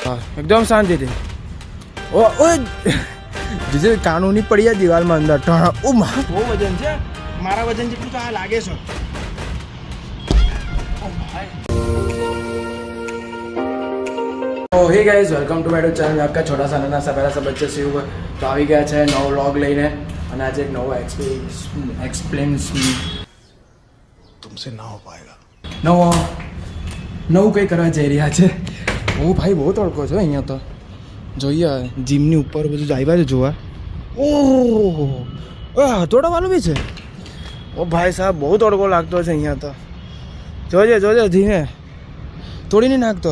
हाँ एकदम शांति थी। ओ जैसे कानूनी पड़ी है दीवार में अंदर ટાણા ઓ માં બહુ વજન છે મારા વજન જેટલું તો આ લાગે છે। ઓ ભાઈ तो hey guys welcome to my channel में आपका छोटा सा नाना सा प्यारा सा बच्चा शिव तो આવી ગયા છે નવો વ્લોગ લઈને અને આજે એક નવો એક્સપ્લેન્સ तुमसे ना हो पाएगा નવું કંઈ કરવા જઈ રહ્યા છે। ઓ ભાઈ બહુ તડકો છે અહીંયા તો જોઈએ જીમની ઉપર બધું આવ્યા છે જોવા। ઓહ હથોડાવાળું બી છે। ઓ ભાઈ સાહેબ બહુ તડકો લાગતો છે અહીંયા તો જોજે ધીમે તોડી નહીં નાખતો।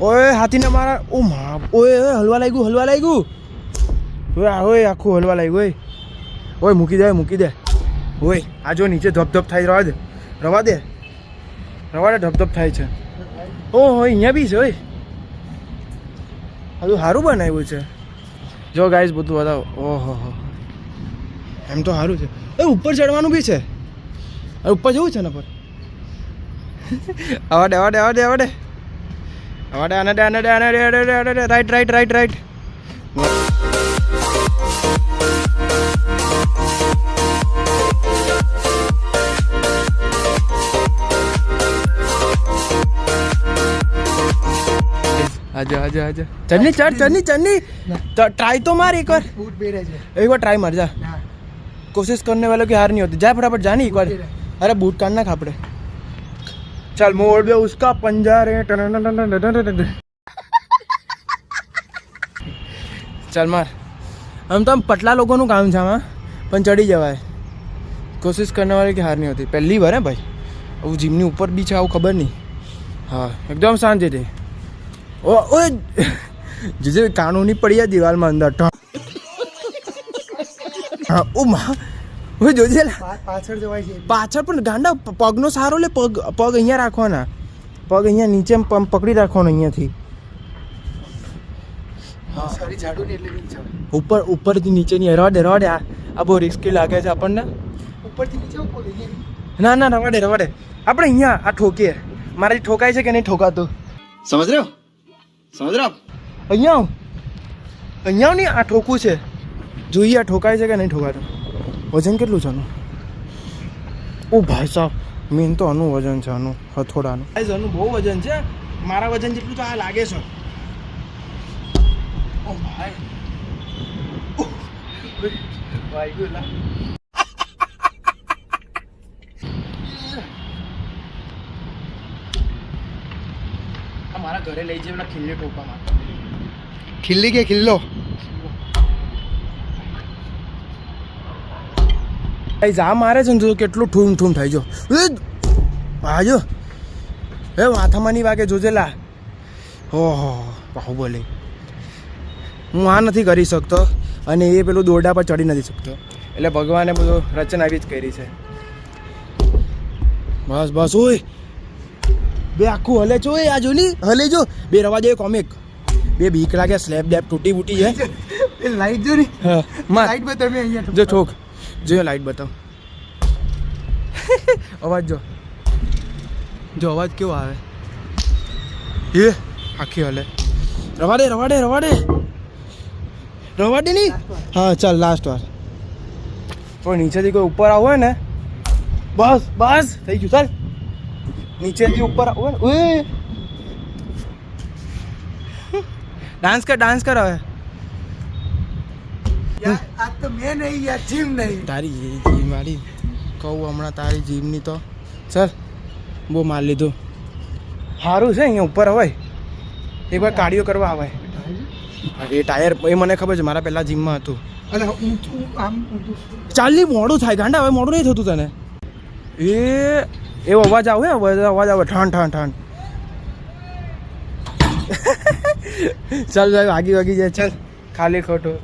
ઓય હાથીને મારા ઓ મા ઓય હલવા લાગ્યું ઓય આખું હલવા લાગ્યું ઓય મૂકી દે ઓય આ જો નીચે ધપધપ થાય રવા દે ધપધપ થાય છે। ઓહો અહીંયા બી છે ઓય બધું સારું બનાવ્યું છે જો ગાઈસ બધું બતાવો। ઓહો એમ તો સારું છે એ ઉપર ચડવાનું બી છે ઉપર જવું છે ને પર આવાડે રાઈટ आजा चन्नी ट्राई तो मार एक बार ट्राई मार जा। कोशिश करने वालों की हार नहीं होती। जा फटाफट जानी एक बार। अरे बूट काटना खापड़े चल मोड़ दे उसका पंजा रे चल मार। हम तो पटला लोगों નું કામ છે આમાં પણ ચડી જવાય। कोशिश करने वाले की हार नहीं होती। पहली बार है भाई वो जिमनी ऊपर भी છે આવું ખબર નહીં। हाँ एकदम शांति थी। ओए जैसे कानूनी पड़ी है दीवार में अंदर हाँ ओ माँ वो જોજે પાછળ જવાય છે પાછળ પણ ગાંડા પગનો સારો લે પગ અહીંયા રાખવાના પગ અહીંયા નીચે પકડી રાખવાનો અહીંયાથી હા સારી ઝાડુ ને એટલે નીચે ઉપરથી નીચે ની રવા દે આ બહુ રિસ્કી લાગે છે આપણને। ઉપરથી નીચે ઉપર ના રવા દે આપણે અહીંયા આ ઠોકીએ મારાથી ઠોકાય છે કે નહીં ઠોકાતું સમજ રહ્યો અહીંયા નહીં આ ઠોકું છે જોઈએ આ ઠોકાય છે કે નહીં ઠોકાતું। વજન કેટલું છે આનું ઓ ભાઈ સાહેબ મેન તો આનું વજન છે આનું હથોડાનું આનું બહુ વજન છે મારા વજન જેટલું તો આ લાગે છે। ઓ ભાઈ મારા ઘરે લઈ જઈ પેલા ખીલ્લી ટોપા માટે ખીલ્લી કે ખિલ્લો જા મારે છે ને જો કેટલું ઠૂમ થાય જો ભાજો એ માથામાં નહીં વાગે જોજેલા। ઓહો બાહુબલી હું આ નથી કરી શકતો અને એ પેલું દોરડા પર ચડી નથી શકતો એટલે ભગવાને બધું રચના આવી જ કરી છે। બસ ઓય બે આખું હલે છો આ જોલી હલે જો બે રવા દે કોમિક બે બીક લાગે સ્લેબ ડેપ તૂટી છે એ લાઈટ જો ની હા લાઈટ બતાવ મે અહીંયા જો ઠોક જો લાઈટ બતાવ અવાજ જો અવાજ કેવો આવે એ આખી હલે રવા દે ની હા ચાલ લાસ્ટ વાર પણ નીચેથી કોઈ ઉપર આવો ને બસ થઈ ગયું ચાલ નીચેથી ઉપર ઓય ડાન્સ કર હવે આ તો મેં નહીં યાર જીમ નહીં તારી જીમ વાળી કહું હમણાં તારી જીમની તો ચાલ બહુ માર લીધું સારું છે અહીંયા ઉપર હોય એકવાર કાર્ડિયો કરવા આવે એ ટાયર એ મને ખબર છે મારા પહેલાં જીમમાં હતું અને ચાલ નહીં મોડું થાય ગાંડા હવે મોડું નહીં થતું તને એવો અવાજ આવે ઠાણ ચાલ ભાઈ વાગી જાય ચાલ ખાલી ખોટું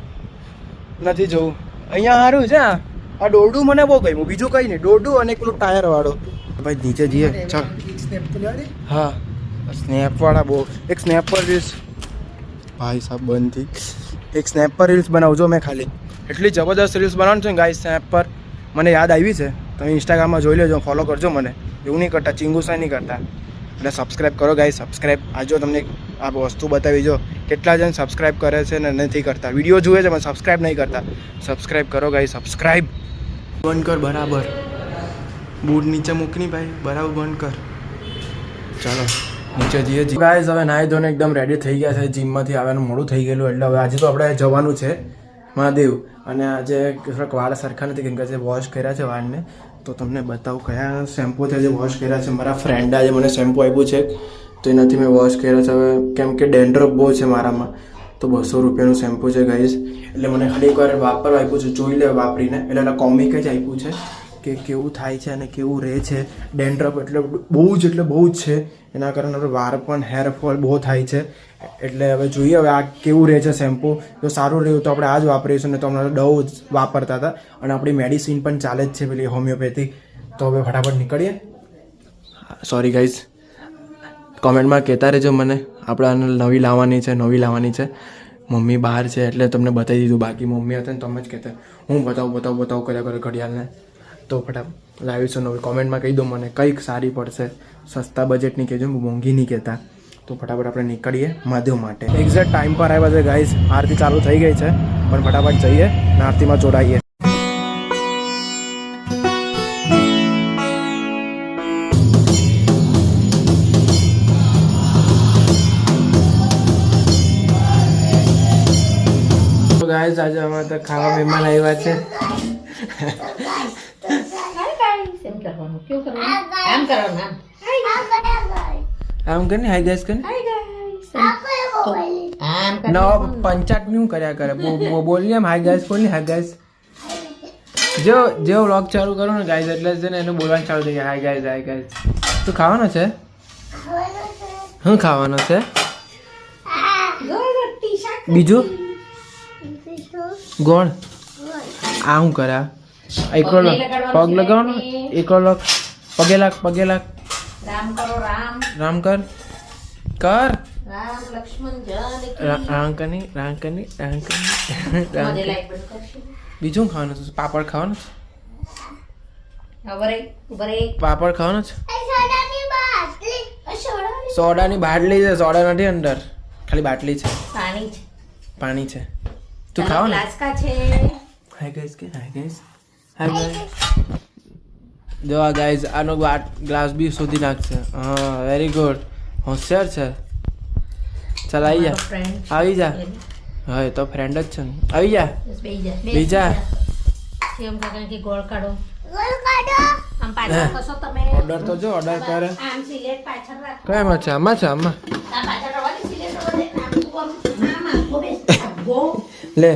નથી જવું અહીંયા સારું છે આ દોરડું મને બહુ ગમ્યું બીજું કંઈ નહીં દોરડું અને પેલું ટાયર વાળો ભાઈ નીચે જઈએ ચાલ હા સ્નેપ વાળા બહુ એક સ્નેપ પર રીલ્સ ભાઈ સાહેબ બંધ થઈ એક સ્નેપ પર રીલ્સ બનાવજો મેં ખાલી એટલી જબરદસ્ત રીલ્સ બનાવવાનું છે ને ગાઈસ સ્નેપ પર મને યાદ આવી છે તમે ઇન્સ્ટાગ્રામમાં જોઈ લેજો ફોલો કરજો મને એવું નહીં કરતા ચિંગુસા નહીં કરતા એટલે સબસ્ક્રાઈબ કરો ગાઈસ, સબસ્ક્રાઈબ. આ જો તમને આ વસ્તુ બતાવી, જો કેટલા જણ સબસ્ક્રાઈબ કરે છે ને નથી કરતા, વિડીયો જુએ છે પણ સબસ્ક્રાઈબ નહીં કરતા. સબસ્ક્રાઈબ કરો ગાઈસ, સબસ્ક્રાઈબ. બંધ કર બરાબર, બૂટ નીચે મૂકની ભાઈ, બરાબર બંધ કર. ચાલો નીચે જઈએ. ગાઈસ હવે નાહી ધોઈને એકદમ રેડી થઈ ગયા છે, જીમમાંથી આવવાનું મોડું થઈ ગયેલું, એટલે હવે આજે તો આપણે જવાનું છે મહાદેવ. અને આજે થોડાક વાળ સરખા નથી કેમ કે આજે વોશ કર્યા છે વાળને, તો તમને બતાવું કયા શેમ્પૂથી આજે વોશ કર્યા છે. મારા ફ્રેન્ડે આજે મને શેમ્પૂ આપ્યું છે તો એનાથી મેં વોશ કર્યા છે. હવે કેમ કે ડેન્ડ્રફ બહુ છે મારામાં, તો 200 રૂપિયાનું શેમ્પૂ છે ગાઈસ. એટલે મને ખાલી એકવાર વાપરવા આપ્યું છે, જોઈ લે વાપરીને. એટલે કોમિક જ આપ્યું છે કે કેવું થાય છે અને કેવું રહે છે. ડેન્ડ્રફ એટલે બહુ જ છે, એના કારણે હવે વાળ પણ હેરફોલ બહુ થાય છે. એટલે હવે જોઈએ હવે આ કેવું રહે છે શેમ્પૂ. જો સારું રહ્યું તો આપણે આ જ વાપરીશું, ને તો હમણાં ડવ જ વાપરતા હતા. અને આપણી મેડિસિન પણ ચાલે જ છે પેલી હોમિયોપેથિક. તો હવે ફટાફટ નીકળીએ. સોરી ગાઈઝ, કોમેન્ટમાં કહેતા રહેજો મને, આપણે નવી લાવવાની છે. મમ્મી બહાર છે એટલે તમને બતાવી દીધું, બાકી મમ્મી હતા ને તમે જ કહેતા હું બતાવું કર્યા કરે ઘડિયાળને. તો ફટાફટ લાવીશું નવી. કોમેન્ટમાં કહી દો મને કંઈક સારી પડશે, સસ્તા બજેટની કહેજો, મોંઘી નહીં કહેતા. તો ફટાફટ આપણે નીકળીએ મહાદેવ માટે. એક્ઝેક્ટ ટાઈમ પર આવ્યા છે ગાઈઝ, આરતી ચાલુ થઈ ગઈ છે, પણ ફટાફટ જઈએ ને આરતીમાં જોડાઈએ. ગાઈઝ આજે અમારે તો ખાવા મહેમાન આવ્યા છે. આમ કરીને હાય ગાઈસ કરીને પંચાટની હું કર્યા કરે બોલી એમ હાય ગાઈસ બોલી હાય ગાઈસ. જેવો વ્લોગ ચાલુ કરો ને ગાઈસ એટલે છે ને એનું બોલવાનું ચાલુ થઈ જાય હાય ગાઈસ. તું ખાવાનો છે? હું ખાવાનો છે? બીજું ગોળ આ શું કર્યા? એકલો પગ લગાવવાનો, એકલો પગે લાગ. રામ કર રામ કરની. બીજું ખાવાનું છે? પાપડ ખાવાનું છે? પાપડ ખાવાનું છે? સોડાની બાટલી છે, સોડા નથી અંદર, ખાલી બાટલી છે, પાણી છે. તું ખાવ ને? હાય ગાઈસ કે હાય ગાઈસ. જો આ ગાઈસ આનો ગ્લાસ બી શોધી નાખશે. હા વેરી ગુડ, હોશિયાર છે. ચાલ આવી જા. હા તો ફ્રેન્ડ જ છે ને, આવી જા. બીજા ઓર્ડર તો જો ઓર્ડર કરે. કયામાં છે? આમાં છે, આમાં લે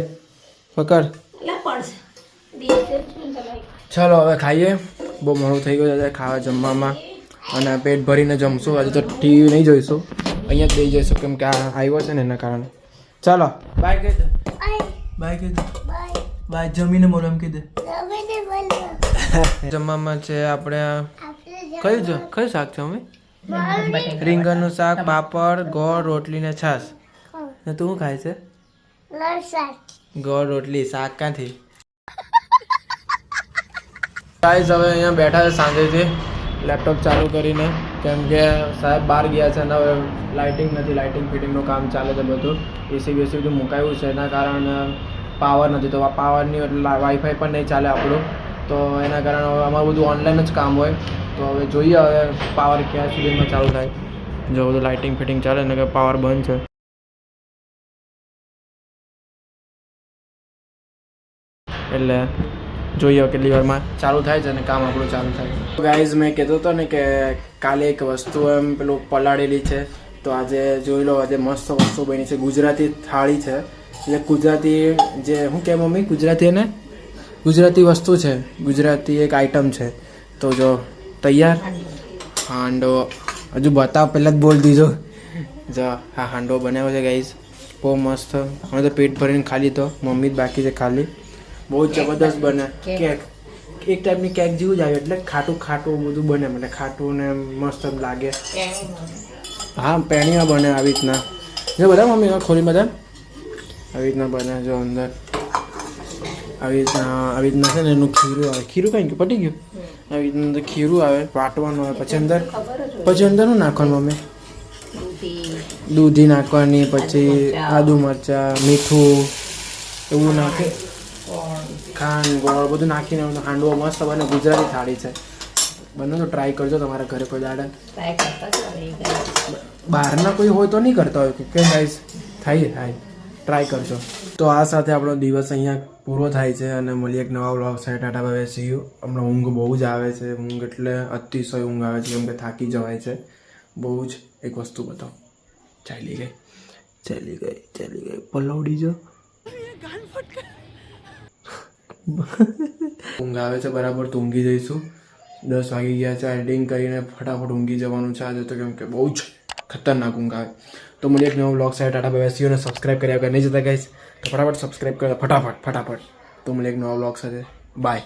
પકડ. ચાલો હવે ખાઈએ, બહુ મોડું થઈ ગયું છે ખાવા જમવામાં, અને પેટ ભરીને જમશું. આજે તો ટીવી નહીં જોઈશું, અહીંયા જ દઈ જઈશું કેમ કે આ આવ્યો છે ને એના કારણે. ચાલો બાય કહી દે, બાય જમીને મોડું એમ કહી દે. જમવામાં છે આપણે કયું શાક છે? અમે રીંગણનું શાક, પાપડ, ગોળ, રોટલી ને છાશ. ને તું શું ખાય છે? ગોળ રોટલી, શાક ક્યાંથી? ગાઈસ હવે અહીંયા બેઠા છે સાંજેથી લેપટોપ ચાલુ કરીને, કેમ કે સાહેબ બહાર ગયા છે અને હવે લાઇટિંગ નથી, લાઇટિંગ ફિટિંગનું કામ ચાલે છે બધું. એસી બેસી બધું મુકાયું છે, એના કારણે પાવર નથી, તો પાવરની એટલે વાઈફાઈ પણ નહીં ચાલે આપણું, તો એના કારણે હવે અમારું બધું ઓનલાઈન જ કામ હોય. તો હવે જોઈએ હવે પાવર ક્યાં સુધીમાં ચાલુ થાય. જો બધું લાઇટિંગ ફિટિંગ ચાલે ને કે પાવર બંધ છે. એટલે જોઈએ કેટલી વારમાં ચાલુ થાય છે અને કામ આપણું ચાલુ થાય. ગાઈઝ મેં કહેતો હતો ને કે કાલે એક વસ્તુ એમ પેલું પલાળેલી છે, તો આજે જોઈ લો, આજે મસ્ત વસ્તુ બની છે. ગુજરાતી થાળી છે, એટલે ગુજરાતી જે શું કહે મમ્મી, ગુજરાતી એને ગુજરાતી વસ્તુ છે, ગુજરાતી એક આઈટમ છે. તો જો તૈયાર હાંડો, હજુ બતાવ પહેલાં જ બોલ દીધો. જો હા હાંડો બનાવ્યો છે ગાઈઝ, બહુ મસ્ત. હવે તો પેટ ભરીને ખાલી, તો મમ્મી જ બાકી છે ખાલી. બહુ જબરદસ્ત બને. કેક એક ટાઈપની કેક જેવું જ આવે, એટલે ખાટું બધું બને, એટલે ખાટું ને મસ્ત લાગે. હા પેણીમાં બને આવી રીતના. જો બધા મમ્મી ખોલી બધા આવી રીતના બને. જો અંદર આવી રીતના છે ને એનું ખીરું આવે. ખીરું કઈ ગયું? પટી ગયું. આવી રીતનું અંદર ખીરું આવે, વાટવાનું આવે, પછી અંદર શું નાખવાનું મમ્મી? દૂધી નાખવાની, પછી આદુ મરચાં, મીઠું એવું નાખે, ખાંડ ગોળ બધું નાખીને હાંડવો મસ્ત બને. ગુજરાતી થાળી છે, બને તો ટ્રાય કરજો તમારા ઘરે કોઈ દાડે. બહારના કોઈ હોય તો નહીં કરતા હોય કે ગાઈસ થાય ટ્રાય કરજો. તો આ સાથે આપણો દિવસ અહીંયા પૂરો થાય છે અને મળીએ એક નવા વ્લોગ સાથે. Tata bye bye, C you. હમણાં ઊંઘ બહુ જ આવે છે, ઊંઘ એટલે અતિશય ઊંઘ આવે છે, કેમ કે થાકી જવાય છે બહુ જ. એક વસ્તુ બતાવો, ચાલી ગઈ પલવડી જો. ઊંઘ આવે છે બરાબર, તો ઊંઘી જઈશું. 10 વાગી ગયા છે, એડિટિંગ કરીને ફટાફટ ઊંઘી જવાનું છે આજે તો, કેમ કે બહુ જ ખતરનાક ઊંઘ આવે. તો મળીએ એક નવો વ્લોગ સાથે. Tata bye bye, C you. અને સબસ્ક્રાઈબ કર્યા વગર નહીં જતા ગાઈસ, તો ફટાફટ સબસ્ક્રાઈબ કરો, ફટાફટ. તો મળીએ એક નવા વ્લોગ સાથે. બાય.